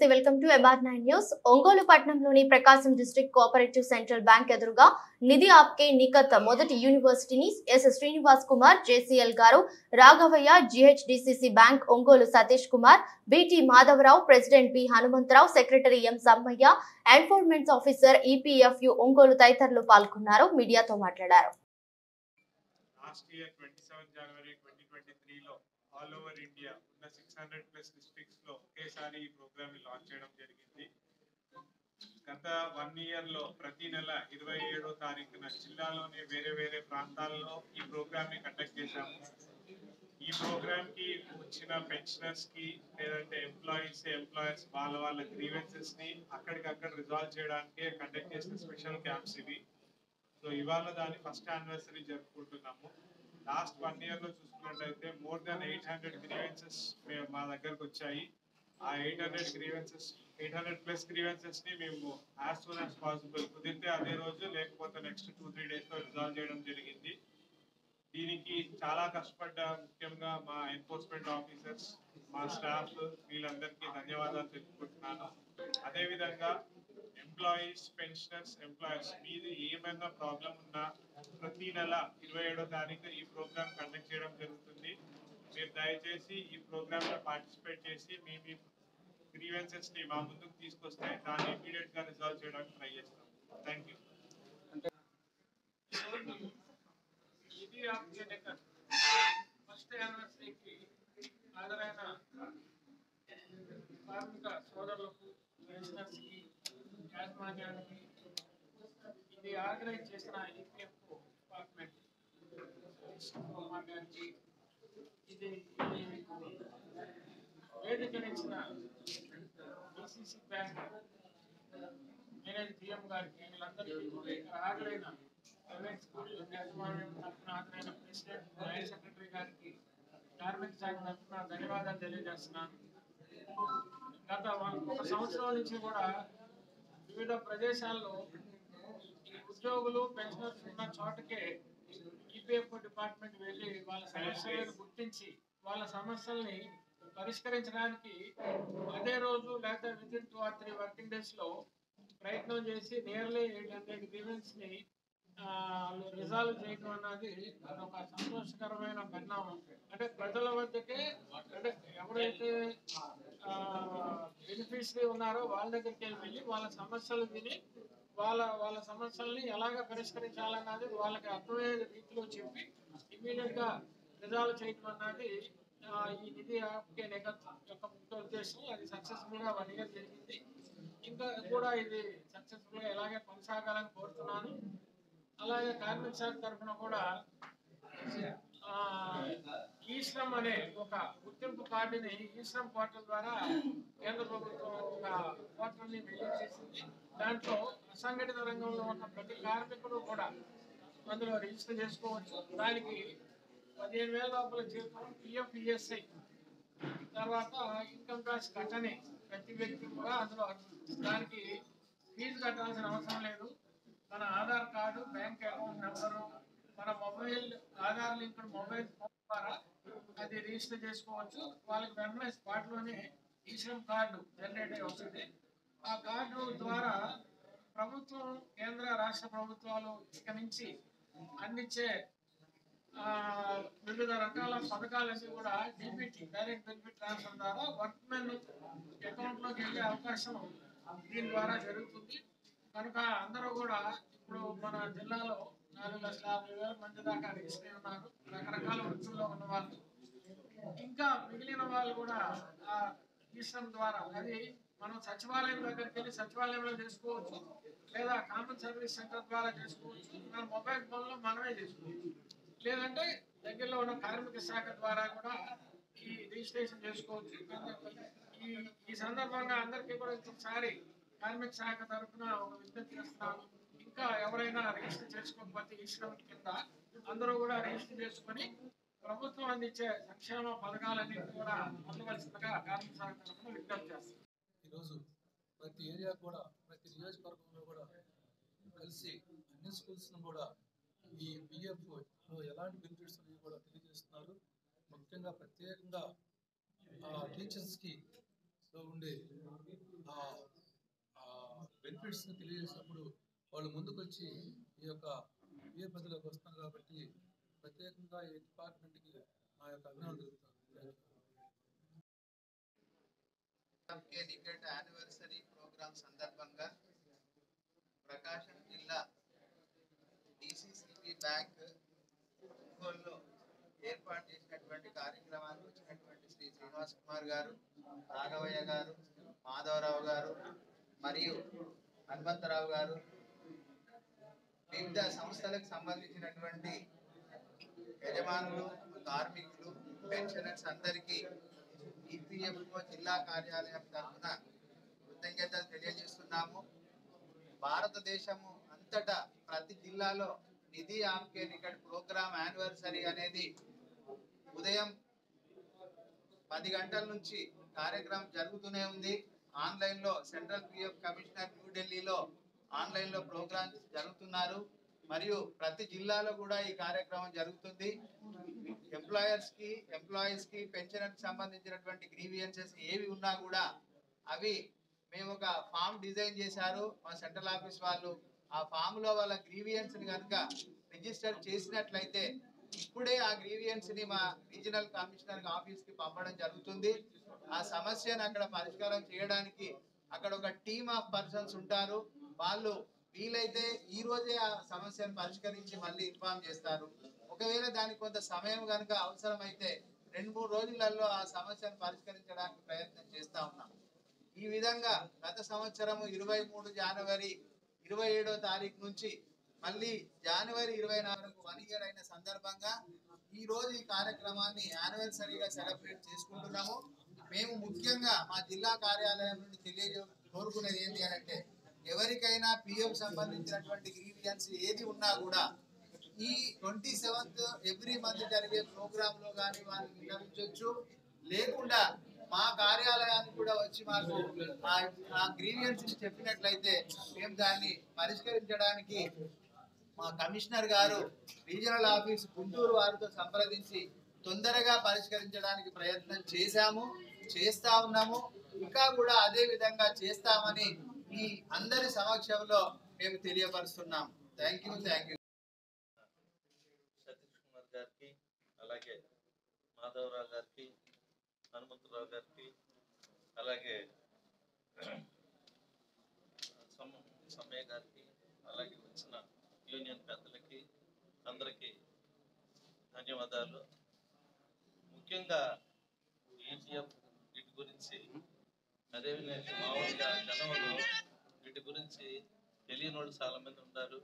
నమస్తే welcome to MR9 news. Ongole పట్టణంలోని Prakasam district cooperative central bank ఎదురుగా నిధి ఆప్కే నికత్ మొదటి యూనివర్సిటీని ఎస్ శ్రీనివాస్ కుమార్ JCL గారు, Raghavaiah GHDCC bank Ongole Satish Kumar, BT Madhavarao, president B Hanumantharao, secretary M Sammaiah, enforcement officer EPFU Ongole తదితరులు పాల్గొన్నారు. మీడియాతో మాట్లాడారు. Last year 27 January 2023 లో ఆల్ ఓవర్ ఇండియా ఉన్న 600+ డిస్ట్రిక్ట్స్ లో ఒకేసారి ఈ ప్రోగ్రామ్ ని లాంచ్ చేయడం జరిగింది. గత 1 ఇయర్ లో ప్రతి నెల 27వ తారీఖున జిల్లాలోని వేరే ప్రాంతాల్లో ఈ ప్రోగ్రామ్ ని కండక్ట్ చేశాము. ఈ ప్రోగ్రామ్ కి వచ్చిన పెన్షనర్స్ కి లేదంటే ఎంప్లాయర్స్ వాళ్ళ గ్రీవెన్సెస్ ని అక్కడికక్కడ రిజాల్వ్ చేయడానికి కండక్ట్ చేసిన స్పెషల్ క్యాంప్స్ ఇవి. సో ఇవాళ దాని ఫస్ట్ యానివర్సరీ జరుపుకుంటున్నాము. లాస్ట్ 1 ఇయర్ లో చూసుకున్నట్లయితే మోర్ దాన్ 800 గ్రీవెన్సెస్ మా దగ్గరకు వచ్చాయి. ఆ 800+ గ్రీవెన్సెస్ ని మేము యాజ్ సూన్ యాజ్ పాసిబుల్ కుదిరితే అదే రోజు లేకపోతే నెక్స్ట్ 2-3 డేస్ లో రిజాల్వ్ చేయడం జరిగింది. దీనికి చాలా కష్టపడ్డ ముఖ్యంగా మా ఎన్ఫోర్స్మెంట్ ఆఫీసర్స్, మా స్టాఫ్ వీళ్ళందరికీ ధన్యవాదాలు తెలుపుకుంటున్నాను. అదేవిధంగా ఎంప్లాయీస్, ఎంప్లాయర్స్ మీది ఏమైనా ప్రాబ్లం ఉన్నా ప్రతి నెల 27వ తారీఖు ఈ ప్రోగ్రామ్ కండక్ట్ చేయడం జరుగుతుంది. మీరు దయచేసి ఈ ప్రోగ్రామ్ లో పార్టిసిపేట్ చేసి మీ గ్రీవెన్సెస్ ని మా ముందుకు తీసుకొస్తే దాన్ని ఇమీడియట్ గా రిజాల్వ్ చేయడానికి ట్రై చేస్తాం. Thank you. ఫస్ట్ యానివర్సరీకి హాజరైన కార్మిక సోదరులకు, పెన్షనర్స్కి, యాజమాన్యానికి, ఇది ఆర్గనైజ్ చేసిన EPFO డిపార్ట్మెంట్ కుమార్ గారికి, ఇది వేదికనిచ్చిన DCC బ్యాంక్ మేనేజ్ GM గారికి, వీళ్ళందరికీ హాజరైన ప్రైవేట్ స్కూల్ యాజమాన్యం తరఫున హాజరైన ప్రెసిడెంట్, జాయింట్ సెక్రటరీ గారికి, కార్మిక శాఖ తరఫున ధన్యవాదాలు తెలియజేస్తున్నాను. గత 1 సంవత్సరం నుంచి కూడా వివిధ ప్రదేశాల్లో ఈ ఉద్యోగులు, పెన్షనర్స్ ఉన్న చోటకే EPFO డిపార్ట్మెంట్ వెళ్ళి వాళ్ళ సమస్యలను గుర్తించి వాళ్ళ సమస్యల్ని పరిష్కరించడానికి అదే రోజు లేదా వితిన్ 2 or 3 వర్కింగ్ డేస్ లో ప్రయత్నం చేసి నియర్లీ 800 గ్రీవెన్స్ ని రిజాల్వ్ చేయడం అన్నది అదొక సంతోషకరమైన పరిణామం. అంటే ప్రజల వద్దకే, అంటే ఎవరైతే బెనిఫిషరీ ఉన్నారో వాళ్ళ దగ్గరికి వెళ్ళి వాళ్ళ సమస్యలు విని వాళ్ళ సమస్యల్ని ఎలాగ పరిష్కరించాలన్నది వాళ్ళకి అర్థమయ్యే రీతిలో చెప్పి ఇమీడియట్ గా రిజాల్వ్ చేయడం అన్నది ఈ నిధి ఆప్కే నికత్ యొక్క ముఖ్య ఉద్దేశం. అది సక్సెస్ఫుల్ గా 1 ఇయర్ జరిగింది. ఇంకా కూడా ఇది సక్సెస్ఫుల్ గా ఇలాగే కొనసాగాలని కోరుతున్నాను. అలాగే కార్మిక శాఖ తరఫున కూడా ఈశ్రమ్ అనే ఒక గుర్తింపు కార్డుని ఈశ్రమ్ పోర్టల్ ద్వారా కేంద్ర ప్రభుత్వం ఒక పోర్టల్ ని రిలీజ్ చేసింది. దాంట్లో అసంఘటిత రంగంలో ఉన్న ప్రతి కార్మికుడు కూడా అందులో రిజిస్టర్ చేసుకోవచ్చు. దానికి 15,000 లోపల జీతం, PF ESI, తర్వాత ఇన్కమ్ ట్యాక్స్ కట్టని ప్రతి వ్యక్తి కూడా అందులో దానికి ఫీజు కట్టాల్సిన అవసరం లేదు. మన Aadhaar card, bank account number, మన mobile Aadhaar linked mobile phone ద్వారా అది రిజిస్టర్ చేసుకోవచ్చు. వాళ్ళకి వెంటనే స్పాట్లోనే ఈశ్రమ్ కార్డు జనరేట్ అయి వస్తుంది. ఆ కార్డు ద్వారా ప్రభుత్వం, కేంద్ర రాష్ట్ర ప్రభుత్వాలు ఇక నుంచి అందించే వివిధ రకాల పథకాలన్నీ కూడా DBT, డైరెక్ట్ బెనిఫిట్ ట్రాన్స్ఫర్ ద్వారా వర్క్మెన్ అకౌంట్లోకి వెళ్ళే అవకాశం దీని ద్వారా జరుగుతుంది. కనుక అందరూ కూడా ఇప్పుడు మన జిల్లాలో 4,50,000 మంది దాకా రిజిస్టర్ ఉన్నారు, రకరకాల వృత్తుల్లో ఉన్న వాళ్ళు. ఇంకా మిగిలిన వాళ్ళు కూడా ఆ ఈశ్రమ్ ద్వారా, అది మనం సచివాలయం దగ్గరికి వెళ్ళి సచివాలయంలో చేసుకోవచ్చు, లేదా కామన్ సర్వీస్ సెంటర్ ద్వారా చేసుకోవచ్చు, మన మొబైల్ ఫోన్లో మనమే చేసుకోవచ్చు, లేదంటే దగ్గరలో ఉన్న కార్మిక శాఖ ద్వారా కూడా ఈ రిజిస్ట్రేషన్ చేసుకోవచ్చు. ఈ సందర్భంగా అందరికీ కూడా ఒకసారి కార్మిక శాఖ తరఫున ఒక విజ్ఞప్తి చేస్తున్నాను. ఇంకా ఎవరైనా రిజిస్టర్ చేసుకోకపోతే ఈశ్రమ్ కింద అందరూ కూడా రిజిస్టర్ చేసుకొని ప్రభుత్వం అందించే సంక్షేమ పథకాలన్నీ కూడా పొందవలసిందిగా కార్మిక శాఖ తరఫున విజ్ఞప్తి చేస్తాం. ఈరోజు ప్రతి ఏరియా కూడా, ప్రతి నియోజకవర్గంలో కూడా కలిసి అన్ని స్కూల్స్ను కూడా ఈ PFలో ఎలాంటి బెనిఫిట్స్ అనేవి కూడా తెలియజేస్తున్నారు. ముఖ్యంగా ప్రత్యేకంగా టీచర్స్కి లో ఉండే బెనిఫిట్స్ని తెలియజేసినప్పుడు వాళ్ళు ముందుకు వచ్చి ఈ యొక్క ఏ పద్ధతిలోకి వస్తున్నారు కాబట్టి ప్రత్యేకంగా ఈ డిపార్ట్మెంట్కి మా యొక్క అభినందనలు తెలుపుతాను. యానివర్సరీ ప్రోగ్రామ్ సందర్భంగా ప్రకాశం జిల్లా డిసిసిబి బ్యాంక్ ఒంగోలులో ఏర్పాటు చేసినటువంటి కార్యక్రమానికి వచ్చినటువంటి శ్రీ శ్రీనివాస్ కుమార్ గారు, రాఘవయ్య గారు, మాధవరావు గారు మరియు హనుమంతరావు గారు, వివిధ సంస్థలకు సంబంధించినటువంటి యజమానులు, కార్మికులు, పెన్షనర్స్ అందరికీ ఈపీఎఫ్ఓ జిల్లా కార్యాలయం తరఫున కృతజ్ఞతలు తెలియజేస్తున్నాము. భారతదేశము అంతటా ప్రతి జిల్లాలో నిధి ఆప్కే నికట్ ప్రోగ్రామ్ యానివర్సరీ అనేది ఉదయం 10 గంటల నుంచి కార్యక్రమం జరుగుతూనే ఉంది. ఆన్లైన్లో సెంట్రల్ పిఎఫ్ కమిషనర్ న్యూఢిల్లీలో ఆన్లైన్లో ప్రోగ్రామ్ జరుగుతున్నారు. మరియు ప్రతి జిల్లాలో కూడా ఈ కార్యక్రమం జరుగుతుంది. ఎంప్లాయీస్ కి పెన్షనర్కి సంబంధించినటువంటి గ్రీవియన్సెస్ ఏవి ఉన్నా కూడా అవి మేము ఒక ఫామ్ డిజైన్ చేశారు మా సెంట్రల్ ఆఫీస్ వాళ్ళు. ఆ ఫామ్ లో వాళ్ళ గ్రీవియన్స్ ని కనుక రిజిస్టర్ చేసినట్లయితే ఇప్పుడే ఆ గ్రీవియన్స్ ని మా రీజనల్ కమిషనర్ ఆఫీస్ కి పంపడం జరుగుతుంది. ఆ సమస్యను అక్కడ పరిష్కారం చేయడానికి అక్కడ ఒక టీమ్ ఆఫ్ పర్సన్స్ ఉంటారు. వాళ్ళు వీలైతే ఈ రోజే ఆ సమస్యను పరిష్కరించి మళ్ళీ ఇన్ఫార్మ్ చేస్తారు. ఒకవేళ దానికి కొంత సమయం కనుక అవసరమైతే 2-3 రోజులలో ఆ సమస్యను పరిష్కరించడానికి ప్రయత్నం చేస్తా ఉన్నాం. ఈ విధంగా గత సంవత్సరము 23 జనవరి 27వ తారీఖు నుంచి మళ్ళీ జనవరి 24కు 1 ఇయర్ అయిన సందర్భంగా ఈ రోజు ఈ కార్యక్రమాన్ని యానివర్సరీగా సెలబ్రేట్ చేసుకుంటున్నాము. మేము ముఖ్యంగా మా జిల్లా కార్యాలయం నుండి కోరుకునేది ఏంటి అంటే ఎవరికైనా పిఎఫ్ సంబంధించినటువంటి గ్రీవియన్స్ ఏది ఉన్నా కూడా ఈ 27th ఎవ్రీ మంత్ జరిగే ప్రోగ్రామ్ లో కానీ వారిని విన్నవించవచ్చు. లేకుండా మా కార్యాలయానికి కూడా వచ్చి మాకు ఆ గ్రీవియన్స్ చెప్పినట్లయితే మేము దాన్ని పరిష్కరించడానికి మా కమిషనర్ గారు రీజనల్ ఆఫీస్ గుంటూరు వారితో సంప్రదించి తొందరగా పరిష్కరించడానికి ప్రయత్నం చేస్తా ఉన్నాము. ఇంకా కూడా అదే విధంగా చేస్తామని ఈ అందరి సమక్షంలో మేము తెలియపరుస్తున్నాం. Thank you. సతీష్ కుమార్ గారికి, అలాగే మాధవరావు గారికి, హనుమంతరావు గారికి, అలాగే సమయ గారికి, అలాగే వచ్చిన యూనియన్ పెద్దలకి అందరికీ ధన్యవాదాలు. ముఖ్యంగా ఈపీఎఫ్ వీటి గురించి అదేవిధంగా మామూలుగా జనంలో వీటి గురించి తెలియని వాళ్ళు చాలా మంది ఉన్నారు.